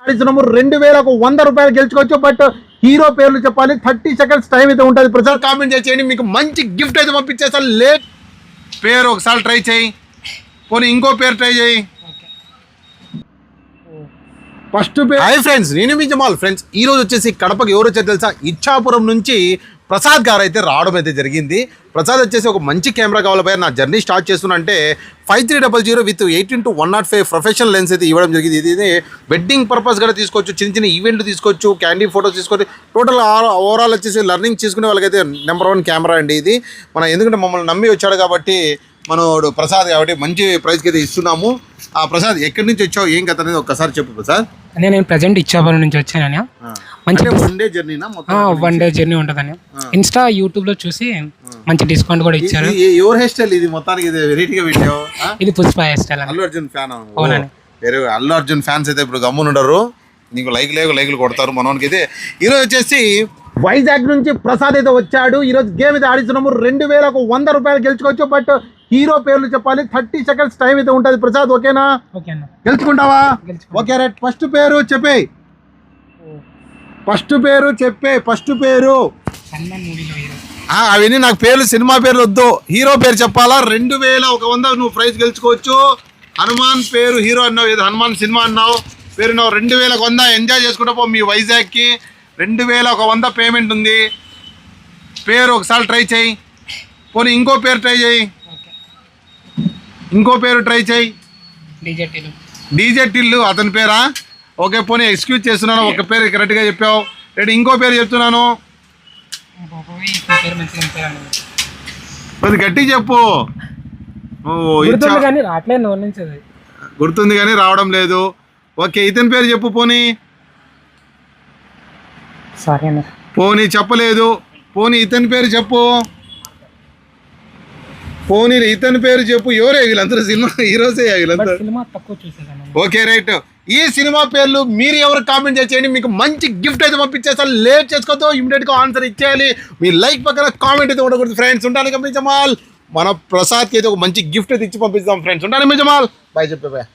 2100 రూపాయలు గెలుచుకోవచ్చు. But hero పేర్లు చెప్పాలి. 30 సెకండ్స్ టైం అయితే ఉంటుంది. ప్రసాద్ కామెంట్ చేయండి, మీకు మంచి గిఫ్ట్ అయితే పంపించేస్తాను. లేట్ పేరు ఒకసారి ట్రై చేయి, పోనీ ఇంకో పేరు ట్రై చేయి. ఫస్ట్ పేరు హాయ్ ఫ్రెండ్స్, నేను మీ జమాల్. ఫ్రెండ్స్ ఈ రోజు వచ్చేసి కడపకి ఎవరు వచ్చారు తెలుసా? ఇచ్చాపురం నుంచి ప్రసాద్ గారు అయితే రావడం అయితే జరిగింది. ప్రసాద్ వచ్చేసి ఒక మంచి కెమెరా కావాలి నా జర్నీ స్టార్ట్ చేస్తున్నా అంటే 5300 విత్ 18-105 ప్రొఫెషనల్ లెన్స్ అయితే ఇవ్వడం జరిగింది. ఇది వెడ్డింగ్ పర్పస్ కూడా తీసుకోవచ్చు, చిన్న చిన్న ఈవెంట్లు తీసుకోవచ్చు, క్యాండీ ఫోటోస్ తీసుకోవచ్చు. టోటల్ ఓవరాల్ వచ్చేసి లర్నింగ్ చేసుకునే వాళ్ళకైతే నెంబర్ 1 కెమెరా అండి ఇది. మన ఎందుకంటే మమ్మల్ని నమ్మి వచ్చాడు కాబట్టి మనోడు ప్రసాద్ కాబట్టి మంచి ప్రైస్కి అయితే ఇస్తున్నాము. ఆ ప్రసాద్ ఎక్కడి నుంచి వచ్చావు, ఏం కథ అనేది ఒక్కసారి చెప్పు ప్రసాద్. నేను ప్రజెంట్ ఇచ్చాపురం నుంచి వచ్చాను. మంచి వన్ డే జర్నీనా? వన్ డే జర్నీ ఉంటుందని ఇన్స్టా యూట్యూబ్ లో చూసి మంచి డిస్కౌంట్ కూడా ఇచ్చారు. ఎవరు హెయిర్ స్టైల్ ఇది? మొత్తానికి ఇది వెరైటీగా పెట్టావు. ఇది Pushpa hair style. Allu Arjun fan? వేరే అల్లు అర్జున్ ఫ్యాన్స్ అయితే ఇప్పుడు గమ్మున ఉండరు, నీకు లైక్లు కొడతారు. మనోనికి అయితే ఈరోజు వచ్చేసి వైజాగ్ నుంచి ప్రసాద్ అయితే వచ్చాడు. ఈరోజు గేమ్ అయితే ఆడిస్తున్నాము. 2100 రూపాయలు గెలుచుకోవచ్చు. బట్ హీరో పేర్లు చెప్పాలి. 30 సెకండ్స్ టైం అయితే ఉంటుంది. ప్రసాద్ ఓకేనా? గెలుచుకుంటావా? Okay right. ఫస్ట్ పేరు చెప్పే. ఫస్ట్ పేరు అవన్నీ నాకు పేర్లు, సినిమా పేర్లు వద్దు, హీరో పేరు చెప్పాలా. 2100 నువ్వు ప్రైజ్ గెలుచుకోవచ్చు. హనుమాన్ పేరు హీరో అన్నావు, ఏదో హనుమాన్ సినిమా అన్నావు, పేరు నువ్వు 2100 ఎంజాయ్ చేసుకుంటా పో మీ వైజాగ్కి. 2100 పేమెంట్ ఉంది. పేరు ఒకసారి ట్రై చేయి, పోనీ ఇంకో పేరు ట్రై చేయి. డీజే టిల్లు అతని పేరా? ఓకే పోనీ ఎక్స్క్యూజ్ చేస్తున్నాను, ఒక పేరు కరెక్ట్గా చెప్పావు. రేపు ఇంకో పేరు చెప్తున్నాను, అది గట్టి చెప్పు. గుర్తుంది కానీ రావడం లేదు. ఓకే ఇతని పేరు చెప్పు. పోనీ చెప్పలేదు. పోనీ ఇతని పేరు చెప్పు. ఇతని పేరు చెప్పు. ఎవరే వీళ్ళందరూ? సినిమా హీరోసే వీళ్ళందరూ. Okay right. ఈ సినిమా పేర్లు మీరు ఎవరు కామెంట్ చేయండి, మీకు మంచి గిఫ్ట్ అయితే పంపించేస్తాను. లేట్ చేసుకోవద్దు, ఇమీడియట్గా ఆన్సర్ ఇచ్చేయాలి. మీ లైక్ పక్కన కామెంట్ అయితే ఉండకూడదు. ఫ్రెండ్స్ ఉంటాను కదా జమాల్, మన ప్రసాద్కి అయితే ఒక మంచి గిఫ్ట్ అయితే ఇచ్చి పంపిస్తాం. ఫ్రెండ్స్ ఉంటాను మీ జమాల్. బాయ్ చెప్పే. బాయ్.